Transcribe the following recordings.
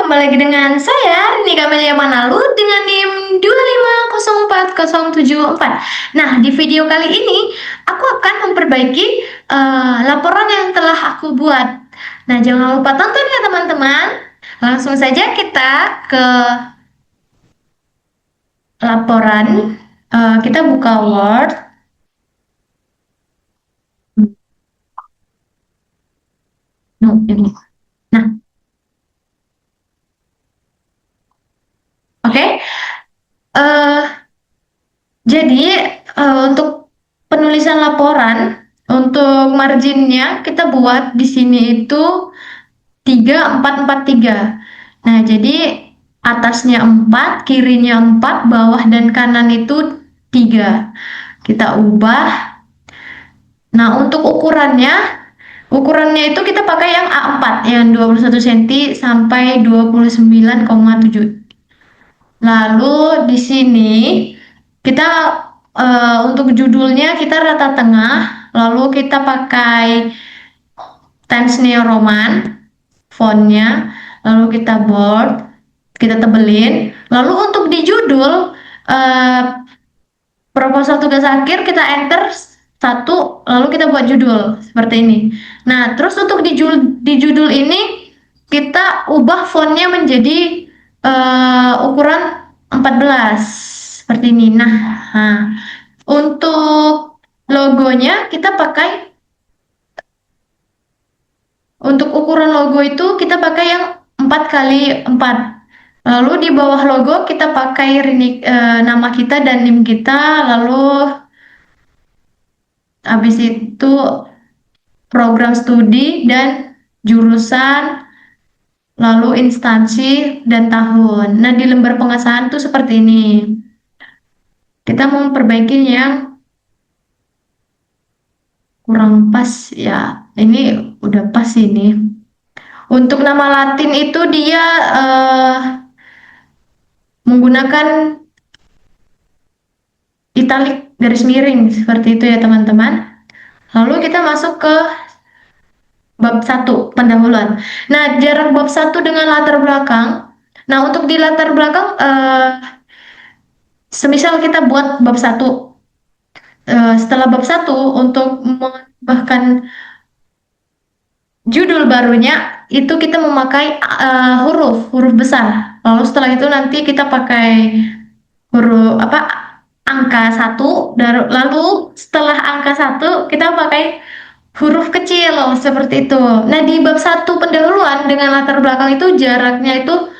kembali lagi dengan saya, Nika Amelia Manalu dengan NIM 2504074. Nah, di video kali ini aku akan memperbaiki laporan yang telah aku buat. Nah, jangan lupa tonton ya teman-teman. Langsung saja kita ke laporan. Kita buka Word. No, ini. Nah, oke. Eh, Jadi, untuk penulisan laporan, untuk marginnya kita buat di sini itu 3443. Nah, jadi atasnya 4, kirinya 4, bawah dan kanan itu 3. Kita ubah. Nah, untuk ukurannya itu kita pakai yang A4, yang 21 cm sampai 29,7. Lalu di sini kita untuk judulnya kita rata tengah, lalu kita pakai Times New Roman fontnya, lalu kita bold, kita tebelin. Lalu untuk di judul eh, proposal tugas akhir kita enter satu, lalu kita buat judul seperti ini. Nah, terus untuk di judul ini kita ubah fontnya menjadi ukuran 14 seperti ini. Nah, untuk logonya kita pakai untuk ukuran logo itu kita pakai yang 4 kali 4. Lalu di bawah logo kita pakai nama kita dan NIM kita, lalu habis itu program studi dan jurusan, lalu instansi dan tahun. Nah, di lembar pengesahan tuh seperti ini. Kita mau memperbaiki yang kurang pas ya. Ini udah pas ini. Untuk nama Latin itu dia eh, menggunakan italik garis miring seperti itu ya teman-teman. Lalu kita masuk ke bab satu pendahuluan. Nah, jarak bab satu dengan latar belakang. Nah, untuk di latar belakang, semisal kita buat bab satu, setelah bab satu untuk menambahkan judul barunya itu kita memakai huruf huruf besar. Lalu setelah itu nanti kita pakai huruf apa angka satu, lalu setelah angka satu kita pakai huruf kecil seperti itu. Nah, di bab satu pendahuluan dengan latar belakang itu jaraknya itu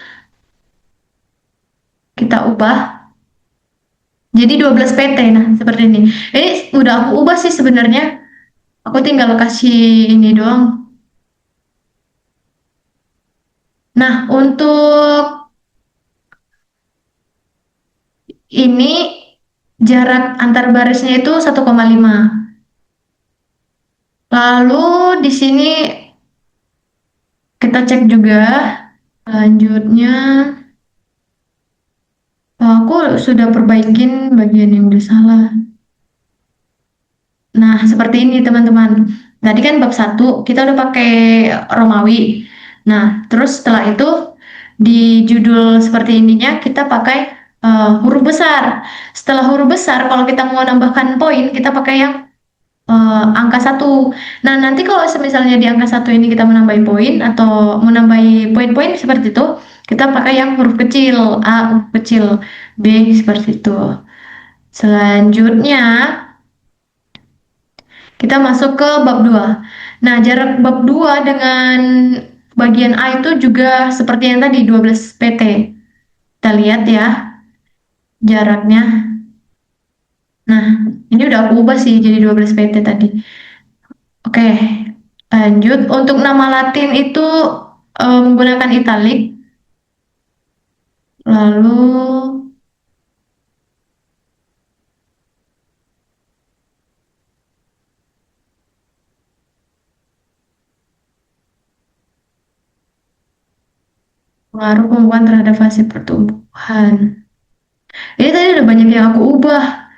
kita ubah jadi 12 pt. Nah, seperti ini. Ini udah aku ubah sih sebenarnya. Aku tinggal kasih ini doang. Nah, untuk ini jarak antar barisnya itu 1,5. Lalu di sini kita cek juga selanjutnya. Aku sudah perbaikin bagian yang udah salah. Nah, seperti ini teman-teman. Tadi kan bab satu kita udah pakai Romawi. Nah, terus setelah itu di judul seperti ininya kita pakai huruf besar. Setelah huruf besar, kalau kita mau nambahkan poin, kita pakai yang angka satu. Nah, nanti kalau misalnya di angka satu ini kita menambahi poin atau menambahi poin-poin seperti itu, kita pakai yang huruf kecil, A, huruf kecil, B, seperti itu. Selanjutnya, kita masuk ke bab 2. Nah, jarak bab 2 dengan bagian A itu juga seperti yang tadi 12 pt. Kita lihat ya jaraknya. Nah, ini udah aku ubah sih jadi 12 pt tadi. Oke, lanjut. Untuk nama Latin itu menggunakan italik. Lalu pengaruh pembukaan terhadap fase pertumbuhan. Ini tadi udah banyak yang aku ubah.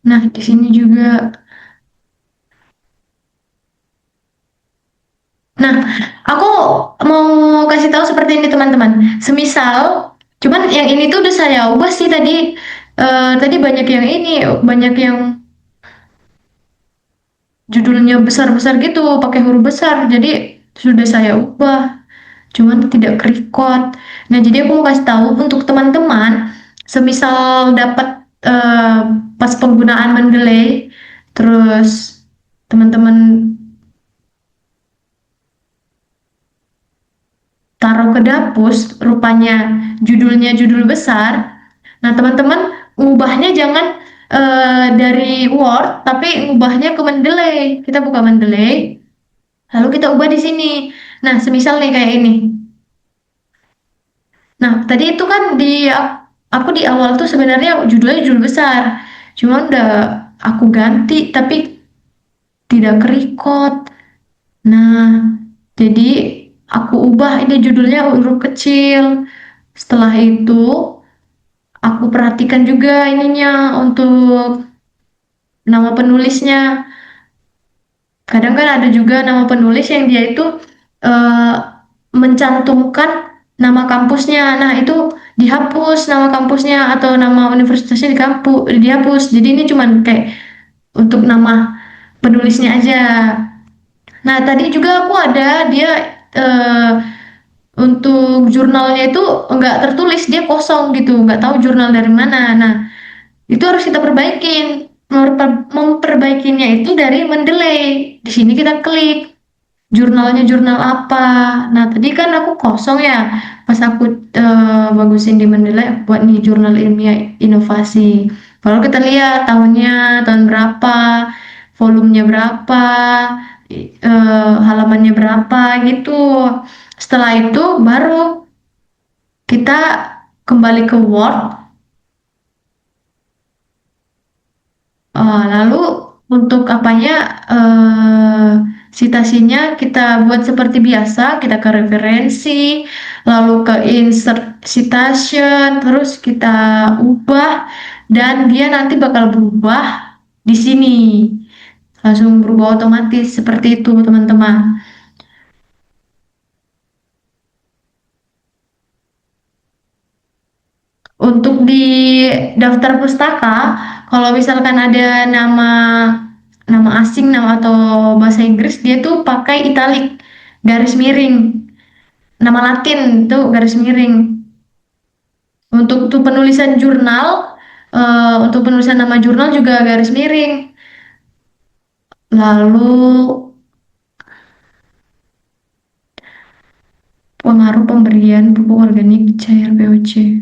Nah, di sini juga. Nah, aku mau kasih tahu seperti ini teman-teman. Semisal, cuman yang ini tuh udah saya ubah sih tadi. Tadi banyak yang ini, banyak yang judulnya besar-besar gitu, pakai huruf besar. Jadi sudah saya ubah, cuman tidak kerekod. Nah, jadi aku mau kasih tahu untuk teman-teman, semisal dapat pas penggunaan Mendeley, terus teman-teman taruh ke dapus, rupanya judulnya judul besar. Nah, teman-teman ngubahnya jangan dari Word, tapi ngubahnya ke Mendeley. Kita buka Mendeley, lalu kita ubah di sini. Nah, semisal nih kayak ini. Nah, tadi itu kan aku di awal tuh sebenarnya judulnya judul besar. Cuma udah aku ganti, tapi tidak kerekod. Nah, jadi aku ubah ini judulnya huruf kecil. Setelah itu, aku perhatikan juga ininya untuk nama penulisnya. Kadang kan ada juga nama penulis yang dia itu eh, mencantumkan nama kampusnya. Nah, itu dihapus nama kampusnya atau nama universitasnya dihapus. Jadi ini cuman kayak untuk nama penulisnya aja. Nah, tadi juga aku ada dia eh, untuk jurnalnya itu nggak tertulis, dia kosong gitu, nggak tahu jurnal dari mana. Nah, itu harus kita perbaikin. Memperbaikinya itu dari Mendeley. Di sini kita klik jurnalnya jurnal apa. Nah, tadi kan aku kosong ya. Pas aku bagusin di Mendeley, aku buat nih jurnal ilmiah inovasi. Kalau kita lihat tahunnya, tahun berapa, volumenya berapa, halamannya berapa gitu. Setelah itu baru kita kembali ke Word. Lalu untuk apanya citasinya kita buat seperti biasa, kita ke referensi, lalu ke insert citation, terus kita ubah dan dia nanti bakal berubah di sini. Langsung berubah otomatis seperti itu, teman-teman. Untuk di daftar pustaka, kalau misalkan ada nama nama asing, nama atau bahasa Inggris, dia tuh pakai italik, garis miring. Nama Latin tuh garis miring. Untuk penulisan jurnal, untuk penulisan nama jurnal juga garis miring. Lalu pengaruh pemberian pupuk organik cair POC.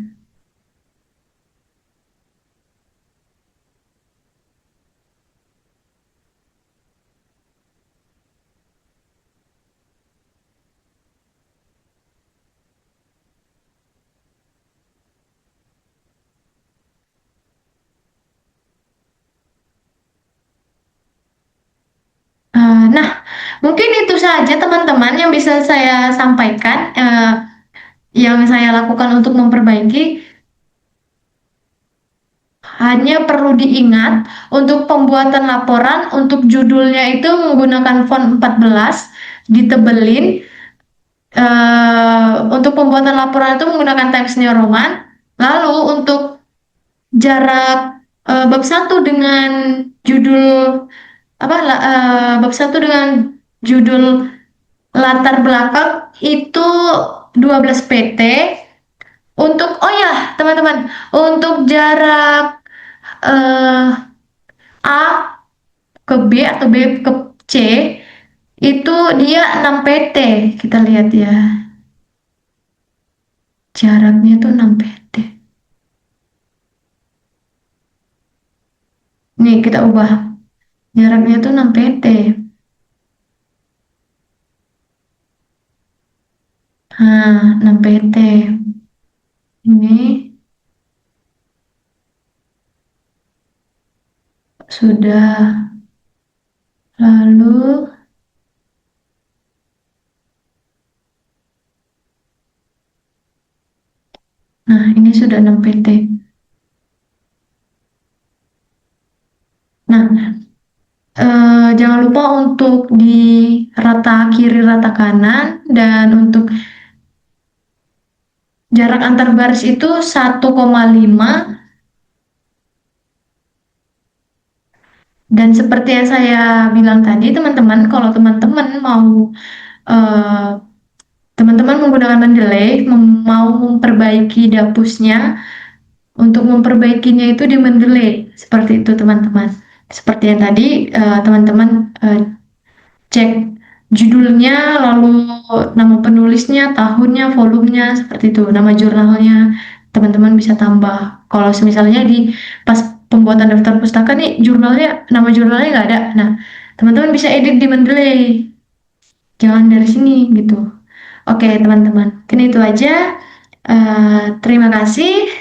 Nah, mungkin itu saja teman-teman yang bisa saya sampaikan, yang saya lakukan untuk memperbaiki. Hanya perlu diingat untuk pembuatan laporan untuk judulnya itu menggunakan font 14, ditebelin. Untuk pembuatan laporan itu menggunakan Times New Roman. Lalu untuk jarak bab satu dengan judul bab satu dengan judul latar belakang itu 12 pt. Untuk oh ya teman-teman, untuk jarak eh, A ke B atau B ke C itu dia 6 pt. Kita lihat ya, jaraknya itu 6 pt. Nih kita ubah, jaraknya itu 6 pt. Nah, 6 pt. Ini sudah. Lalu, nah ini sudah 6 pt. Nah, jangan lupa untuk di rata kiri, rata kanan, dan untuk jarak antar baris itu 1,5. Dan seperti yang saya bilang tadi, teman-teman, kalau teman-teman mau eh, teman-teman menggunakan Mendeley, mau memperbaiki dapusnya, untuk memperbaikinya itu di Mendeley, seperti itu teman-teman. Seperti yang tadi teman-teman cek judulnya, lalu nama penulisnya, tahunnya, volumenya, seperti itu. Nama jurnalnya, teman-teman bisa tambah. Kalau misalnya di pas pembuatan daftar pustaka nih, nama jurnalnya nggak ada. Nah, teman-teman bisa edit di Mendeley. Jangan dari sini gitu. Oke, teman-teman. Mungkin itu aja. Terima kasih.